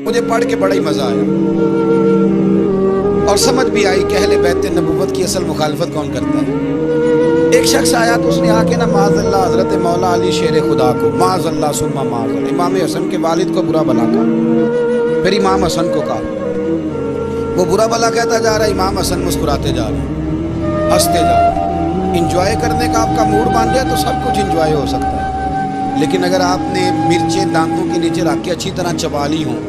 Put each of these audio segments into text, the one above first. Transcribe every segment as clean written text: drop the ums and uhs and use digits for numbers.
مجھے پڑھ کے بڑا ہی مزہ آیا اور سمجھ بھی آئی کہ اہل بیت نبوت کی اصل مخالفت کون کرتا ہے۔ ایک شخص آیا تو اس نے آ کے نا معاذ اللہ حضرت مولا علی شیر خدا کو، معاذ اللہ ثم معاذ اللہ، امام حسن کے والد کو برا بھلا کہا، پھر امام حسن کو کہا، وہ برا بھلا کہتا جا رہا ہے، امام حسن مسکراتے جا رہے ہیں، ہنستے جا رہے ہیں۔ انجوائے کرنے کا آپ کا موڈ بن جائے تو سب کچھ انجوائے ہو سکتا ہے، لیکن اگر آپ نے مرچیں دانتوں کے نیچے رکھ کے اچھی طرح چبا لی ہوں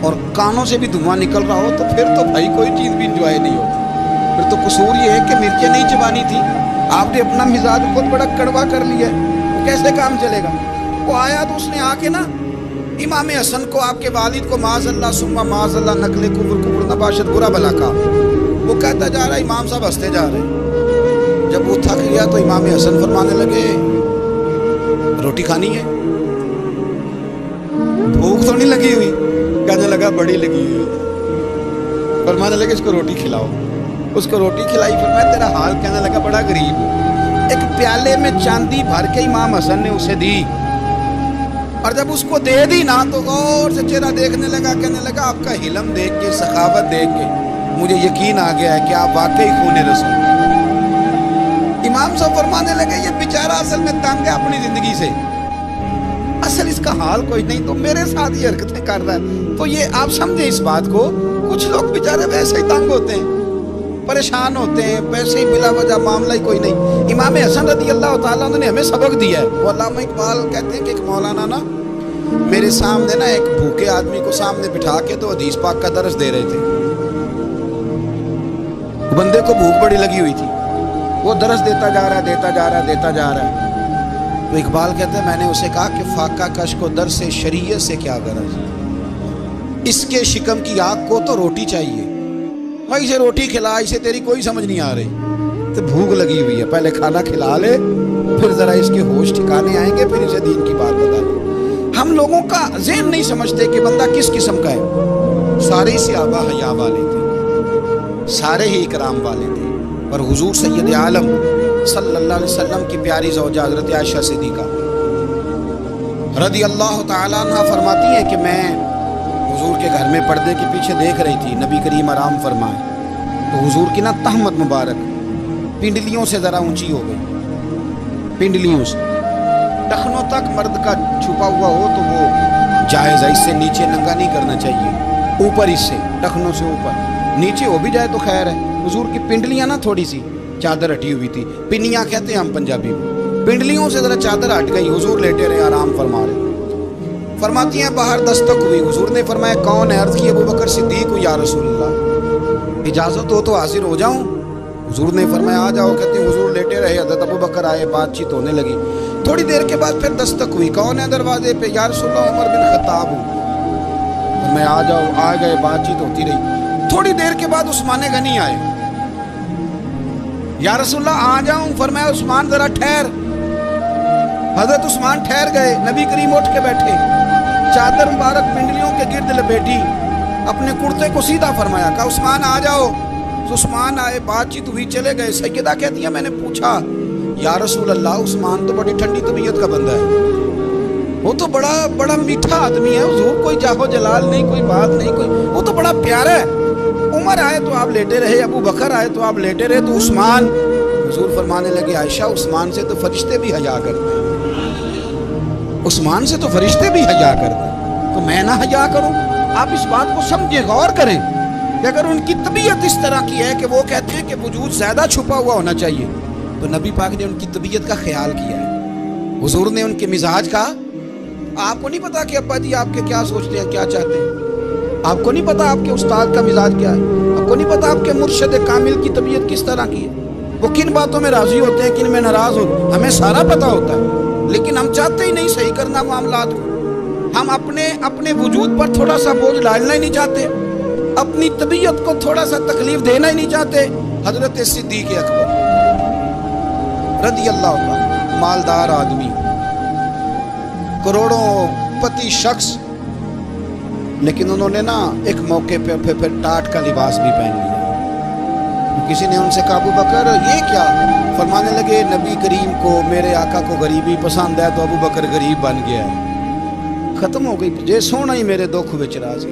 اور کانوں سے بھی دھواں نکل رہا ہو تو پھر تو بھائی کوئی چیز بھی انجوائے نہیں ہوتی۔ پھر تو قصور یہ ہے کہ مرچیں نہیں چبانی تھی، آپ نے اپنا مزاج خود بڑا کڑوا کر لیا ہے، وہ کیسے کام چلے گا؟ وہ آیا تو اس نے آ کے نا امام حسن کو، آپ کے والد کو معاذ اللہ ثم معاذ اللہ نقل کفر نباشت برا بھلا کہا۔ وہ کہتا جا رہا ہے، امام صاحب ہنستے جا رہے ہیں۔ جب وہ تھک گیا تو امام حسن فرمانے لگے، روٹی کھانی ہے؟ بھوک تو نہیں لگی ہوئی؟ کہنے لگا بڑی لگی ہوئی۔ فرمانے لگے اس کو روٹی کھلاؤ۔ اس کو روٹی کھلائی، فرمایا تیرا حال؟ کہنے لگا بڑا غریب ہوں۔ ایک پیالے میں چاندی بھر کے امام حسن نے اسے دی، اور جب اس کو دے دی نا تو غور سے چہرہ دیکھنے لگا، کہنے لگا آپ کا حلم دیکھ کے، سخاوت دیکھ کے مجھے یقین آ گیا ہے کہ آپ واقعی خون رسول۔ امام صاحب فرمانے لگے یہ بیچارہ اصل میں تنگ ہے اپنی زندگی سے، اصل اس کا حال کوئی نہیں تو میرے ساتھ یہ حرکتیں کر رہا ہے۔ تو یہ آپ سمجھیں اس بات کو، کچھ لوگ بیچارے ویسے ہی تنگ ہوتے ہیں، پریشان ہوتے ہیں، ویسے ہی بلا وجہ معاملہ ہی کوئی نہیں۔ امام حسن رضی اللہ تعالیٰ عنہ نے ہمیں سبق دیا ہے۔ وہ علامہ اقبال کہتے ہیں کہ ایک مولانا نا میرے سامنے نا ایک بھوکے آدمی کو سامنے بٹھا کے تو حدیث پاک کا درس دے رہے تھے۔ بندے کو بھوک بڑی لگی ہوئی تھی، وہ درس دیتا جا رہا ہے، دیتا جا رہا ہے۔ تو اقبال کہتے ہیں میں نے اسے کہا کہ فاقہ کش کو درس شریعت سے کیا غرض، اس کے شکم کی آگ کو تو روٹی چاہیے، بھائی اسے روٹی کھلا، اسے تیری کوئی سمجھ نہیں آ رہی، تو بھوک لگی ہوئی ہے، پہلے کھانا کھلا لے، پھر ذرا اس کے ہوش ٹھکانے آئیں گے، پھر اسے دین کی بات بتا دیں۔ ہم لوگوں کا ذہن نہیں سمجھتے کہ بندہ کس قسم کا ہے۔ سارے ہی صحابہ حیا والے تھے، سارے ہی اکرام والے تھے، پر حضور سید عالم صلی اللہ علیہ وسلم کی پیاری زوجہ حضرت عائشہ صدیقہ رضی اللہ تعالیٰ عنہ فرماتی ہیں کہ میں حضور کے گھر میں پردے کے پیچھے دیکھ رہی تھی، نبی کریم آرام فرمائے تو حضور کی نا تہمت مبارک پنڈلیوں سے ذرا اونچی ہو گئی، پنڈلیوں سے ٹخنوں تک مرد کا چھپا ہوا ہو تو وہ جائز ہے، اس سے نیچے ننگا نہیں کرنا چاہیے، اوپر اس سے ٹخنوں سے اوپر، نیچے ہو بھی جائے تو خیر ہے۔ حضور کی پنڈلیاں نا تھوڑی سی چادر ہٹی ہوئی تھی، پنیاں کہتے ہیں ہم پنجابی میں، پنڈلیوں سے ذرا چادر ہٹ گئی، حضور لیٹے رہے آرام فرما رہے۔ فرماتی ہیں باہر دستک ہوئی، حضور نے فرمایا کون ہے؟ عرض کی ابو بکر صدیق ہو یا رسول اللہ، اجازت ہو تو حاضر ہو جاؤں؟ حضور نے فرمایا آ جاؤ۔ کہتے ہیں حضور لیٹے رہے، حضرت ابو بکر آئے، بات چیت ہونے لگی، تھوڑی دیر کے بعد پھر دستک ہوئی، کون ہے دروازے پہ؟ یا رسول اللہ عمر بن خطاب ہوں۔ فرمایا آ جاؤ، آ گئے، بات چیت ہوتی رہی، تھوڑی دیر کے بعد عثمان غنی آئے، یا رسول اللہ آ جاؤں؟ فرمایا عثمان ذرا ٹھہر۔ حضرت عثمان ٹھہر گئے، نبی کریم اٹھ کے بیٹھے، چادر مبارک پنڈلیوں کے گرد لپیٹی، اپنے کرتے کو سیدھا فرمایا، کہا عثمان آ جاؤ۔ تو عثمان آئے، بات چیت ہوئی، چلے گئے۔ سیدہ کہتی ہے میں نے پوچھا یا رسول اللہ عثمان تو بڑی ٹھنڈی طبیعت کا بندہ ہے، وہ تو بڑا میٹھا آدمی ہے، حضور کوئی جاہو جلال نہیں، کوئی بات نہیں، کوئی، وہ تو بڑا پیارا ہے۔ عمر آئے تو آپ لیٹے رہے، ابو بکر آئے تو آپ لیٹے رہے، تو عثمان؟ حضور فرمانے لگے عائشہ عثمان سے تو فرشتے بھی حیا کرتے ہیں، عثمان سے تو فرشتے بھی حیا کرتے ہیں، تو میں نہ حیا کروں؟ آپ اس بات کو سمجھیں، غور کریں کہ اگر ان کی طبیعت اس طرح کی ہے کہ وہ کہتے ہیں کہ وجود زیادہ چھپا ہوا ہونا چاہیے، تو نبی پاک نے ان کی طبیعت کا خیال کیا ہے، حضور نے ان کے مزاج کا۔ آپ کو نہیں پتا کہ ابا جی آپ کے کیا سوچتے ہیں، کیا چاہتے ہیں؟ آپ کو نہیں پتا آپ کے استاد کا مزاج کیا ہے؟ آپ کو نہیں پتا آپ کے مرشد کامل کی طبیعت کس طرح کی ہے؟ وہ کن باتوں میں راضی ہوتے ہیں، کن میں ناراض ہوتے ہیں، ہمیں سارا پتا ہوتا ہے، لیکن ہم چاہتے ہی نہیں صحیح کرنا معاملات کو۔ ہم اپنے وجود پر تھوڑا سا بوجھ ڈالنا ہی نہیں چاہتے، اپنی طبیعت کو تھوڑا سا تکلیف دینا ہی نہیں چاہتے۔ حضرت صدیق اکبر رضی اللہ عنہ، مالدار آدمی، کروڑوں پتی شخص، لیکن انہوں نے نا ایک موقع پہ پھر ٹاٹ کا لباس بھی پہن لیا۔ کسی نے ان سے کہا ابو بکر یہ کیا؟ فرمانے لگے نبی کریم کو، میرے آقا کو غریبی پسند ہے تو ابو بکر غریب بن گیا ہے، ਖਤਮ ਹੋ ਗਈ, ਜੇ ਸੋਹਣਾ ਹੀ ਮੇਰੇ ਦੁੱਖ ਵਿੱਚ ਰਾਜ਼ੀ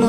ਨੂੰ